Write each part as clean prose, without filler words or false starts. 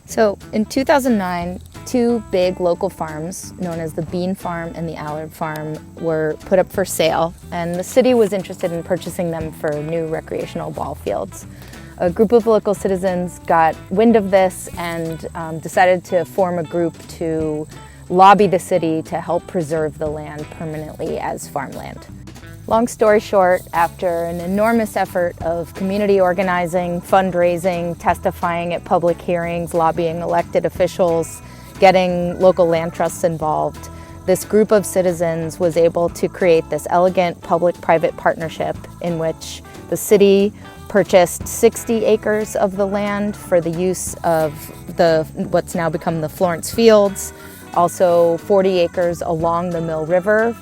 So in 2009, two big local farms, known as the Bean Farm and the Allard Farm, were put up for sale, and the city was interested in purchasing them for new recreational ball fields. A group of local citizens got wind of this and decided to form a group to lobby the city to help preserve the land permanently as farmland. Long story short, after an enormous effort of community organizing, fundraising, testifying at public hearings, lobbying elected officials, getting local land trusts involved, this group of citizens was able to create this elegant public-private partnership in which the city purchased 60 acres of the land for the use of what's now become the Florence Fields, also 40 acres along the Mill River,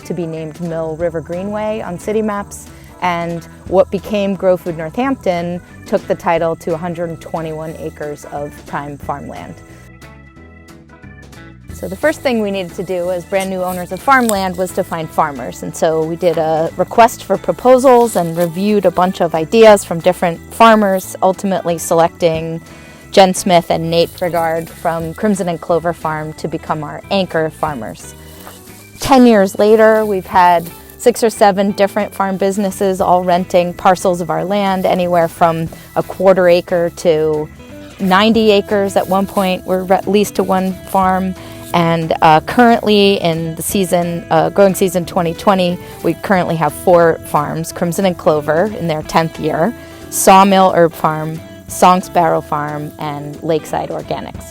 to be named Mill River Greenway on city maps, and what became Grow Food Northampton took the title to 121 acres of prime farmland. So the first thing we needed to do as brand new owners of farmland was to find farmers, and so we did a request for proposals and reviewed a bunch of ideas from different farmers, ultimately selecting Jen Smith and Nate Frigard from Crimson and Clover Farm to become our anchor farmers. 10 years later, we've had 6 or 7 different farm businesses all renting parcels of our land, anywhere from a quarter acre to 90 acres. At one point, we're leased to one farm. And currently in the season, growing season 2020, we currently have 4 farms: Crimson and Clover in their 10th year, Sawmill Herb Farm, Song Sparrow Farm, and Lakeside Organics.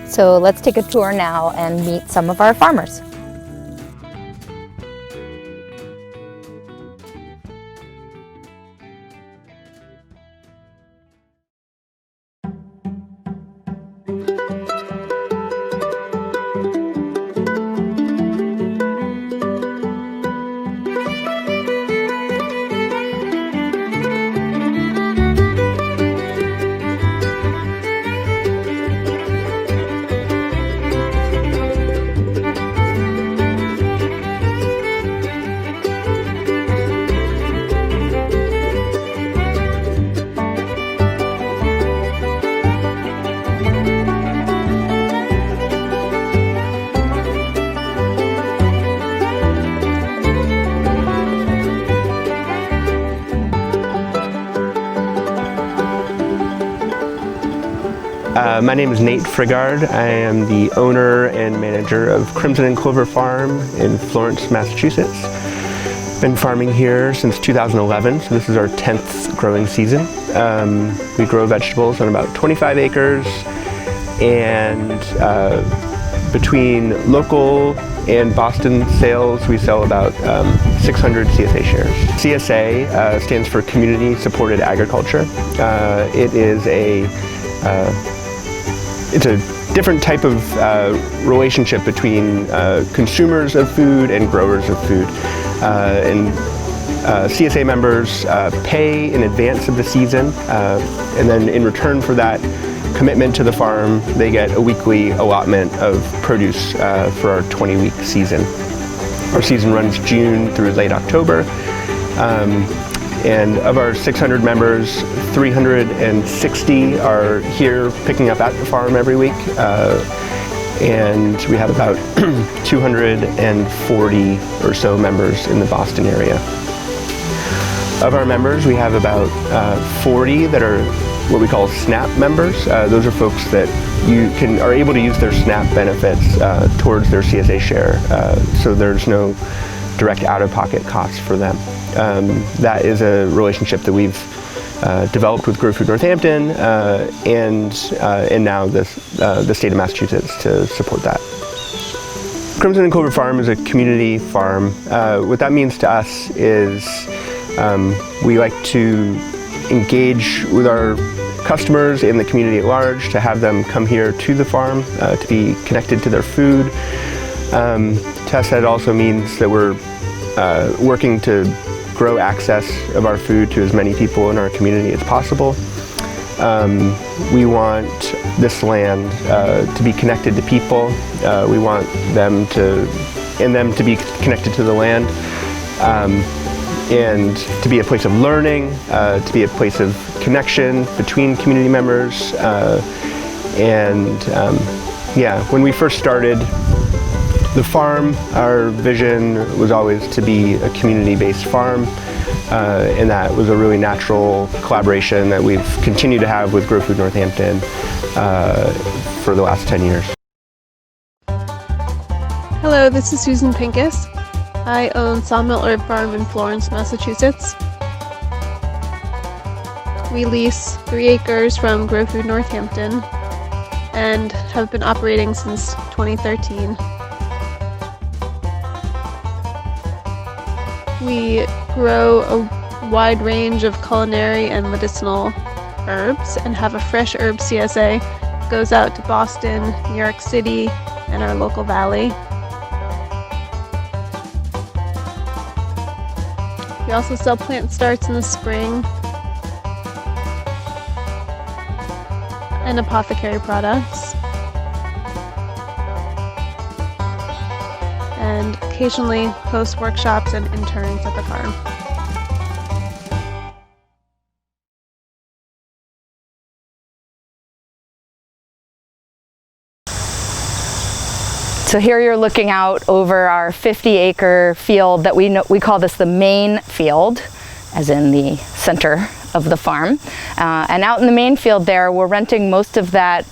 So let's take a tour now and meet some of our farmers. My name is Nate Frigard. I am the owner and manager of Crimson and Clover Farm in Florence, Massachusetts. Been farming here since 2011, so this is our 10th growing season. We grow vegetables on about 25 acres, and between local and Boston sales, we sell about 600 CSA shares. CSA stands for Community Supported Agriculture. It's a different type of relationship between consumers of food and growers of food. CSA members pay in advance of the season, and then in return for that commitment to the farm, they get a weekly allotment of produce for our 20-week season. Our season runs June through late October. And of our 600 members, 360 are here picking up at the farm every week. And we have about 240 or so members in the Boston area. Of our members, we have about 40 that are what we call SNAP members. Those are folks that are able to use their SNAP benefits towards their CSA share, so there's no direct out-of-pocket costs for them. That is a relationship that we've developed with Grow Food Northampton and now the state of Massachusetts to support that. Crimson and Clover Farm is a community farm. What that means to us is we like to engage with our customers and the community at large, to have them come here to the farm, to be connected to their food. To us, that also means that we're working to grow access of our food to as many people in our community as possible. We want this land to be connected to people. We want them to be connected to the land, and to be a place of learning, to be a place of connection between community members, And when we first started the farm, our vision was always to be a community-based farm, and that was a really natural collaboration that we've continued to have with Grow Food Northampton for the last 10 years. Hello, this is Susan Pincus. I own Sawmill Herb Farm in Florence, Massachusetts. We lease 3 acres from Grow Food Northampton and have been operating since 2013. We grow a wide range of culinary and medicinal herbs and have a fresh herb CSA that goes out to Boston, New York City, and our local valley. We also sell plant starts in the spring and apothecary products, and occasionally host workshops and interns at the farm. So here you're looking out over our 50-acre field that we call this the main field, as in the center of the farm. And out in the main field there, we're renting most of that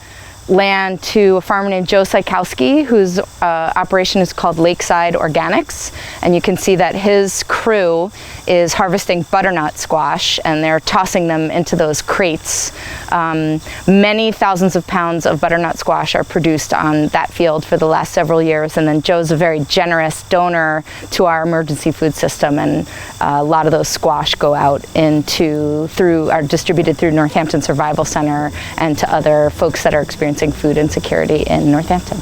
land to a farmer named Joe Sykowski, whose operation is called Lakeside Organics. And you can see that his crew is harvesting butternut squash, and they're tossing them into those crates. Many thousands of pounds of butternut squash are produced on that field for the last several years, and then Joe's a very generous donor to our emergency food system, and a lot of those squash go out are distributed through Northampton Survival Center and to other folks that are experiencing food insecurity in Northampton.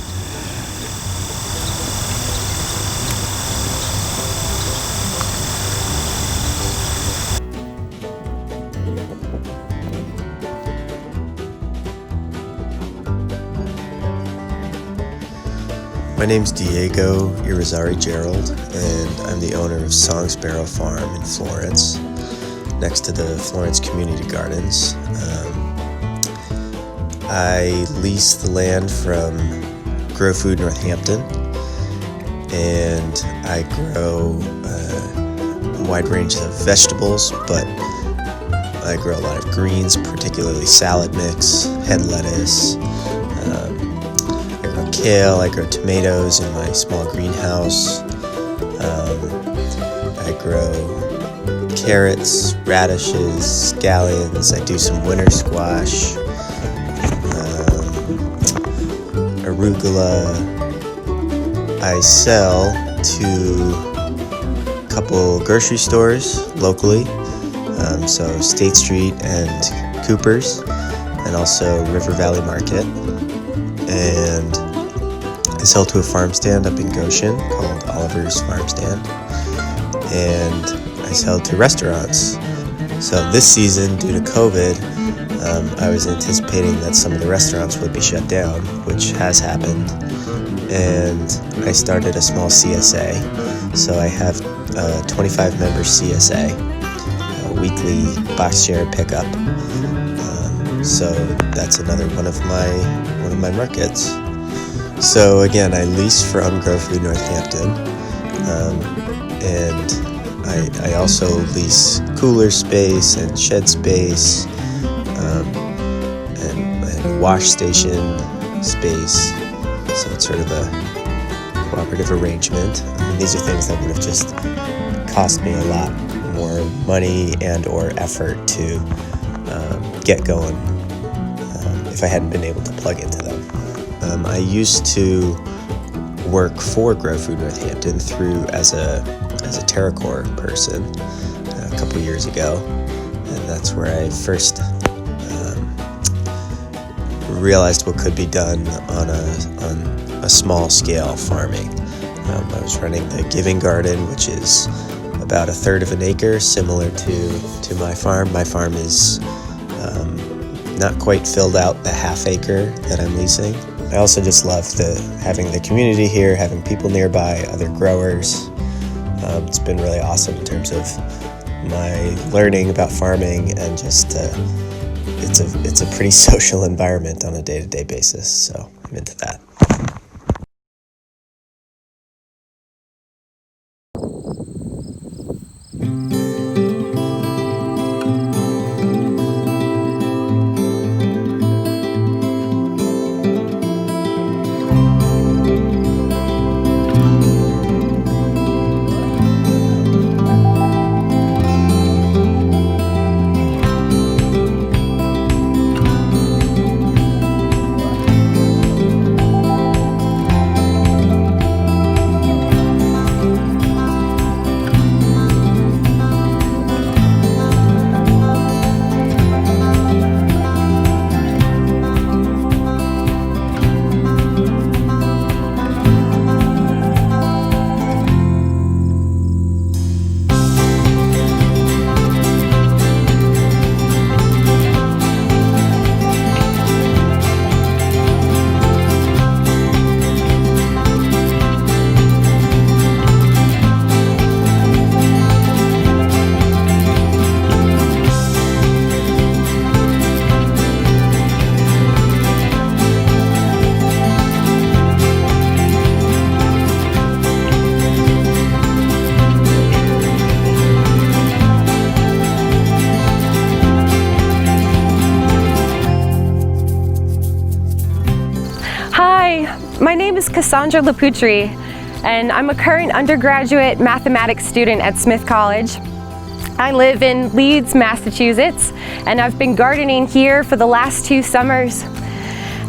My name's Diego Irizarry Gerald, and I'm the owner of Song Sparrow Farm in Florence, next to the Florence Community Gardens. I lease the land from Grow Food Northampton, and I grow a wide range of vegetables, but I grow a lot of greens, particularly salad mix, head lettuce. I grow kale, I grow tomatoes in my small greenhouse. I grow carrots, radishes, scallions. I do some winter squash, arugula. I sell to a couple grocery stores locally, so State Street and Cooper's, and also River Valley Market. And I sell to a farm stand up in Goshen called Oliver's Farm Stand, and I sell to restaurants. So this season, due to COVID, I was anticipating that some of the restaurants would be shut down, which has happened, and I started a small CSA. So I have a 25-member CSA, a weekly box share pickup. So that's another one of my markets. So again, I lease from Grow Food Northampton, and I also lease cooler space and shed space, and wash station space. So it's sort of a cooperative arrangement. These are things that would have just cost me a lot more money and or effort to get going if I hadn't been able to plug into them. I used to work for Grow Food Northampton as a TerraCore person a couple years ago, and that's where I first realized what could be done on a small scale farming. I was running the Giving Garden, which is about 1/3 of an acre, similar to my farm. My farm is not quite filled out the half acre that I'm leasing. I also just love having the community here, having people nearby, other growers. It's been really awesome in terms of my learning about farming and just it's a pretty social environment on a day-to-day basis, so I'm into that. Hi, my name is Cassandra Laputri, and I'm a current undergraduate mathematics student at Smith College. I live in Leeds, Massachusetts, and I've been gardening here for the last 2 summers.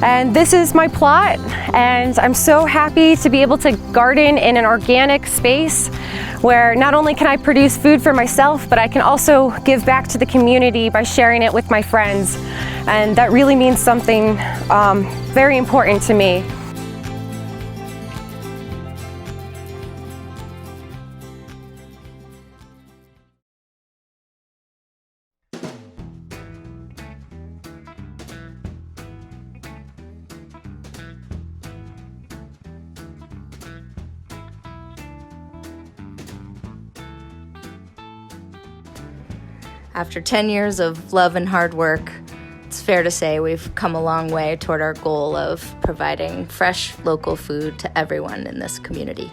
And this is my plot, and I'm so happy to be able to garden in an organic space where not only can I produce food for myself, but I can also give back to the community by sharing it with my friends. And that really means something very important to me. After 10 years of love and hard work, it's fair to say we've come a long way toward our goal of providing fresh local food to everyone in this community.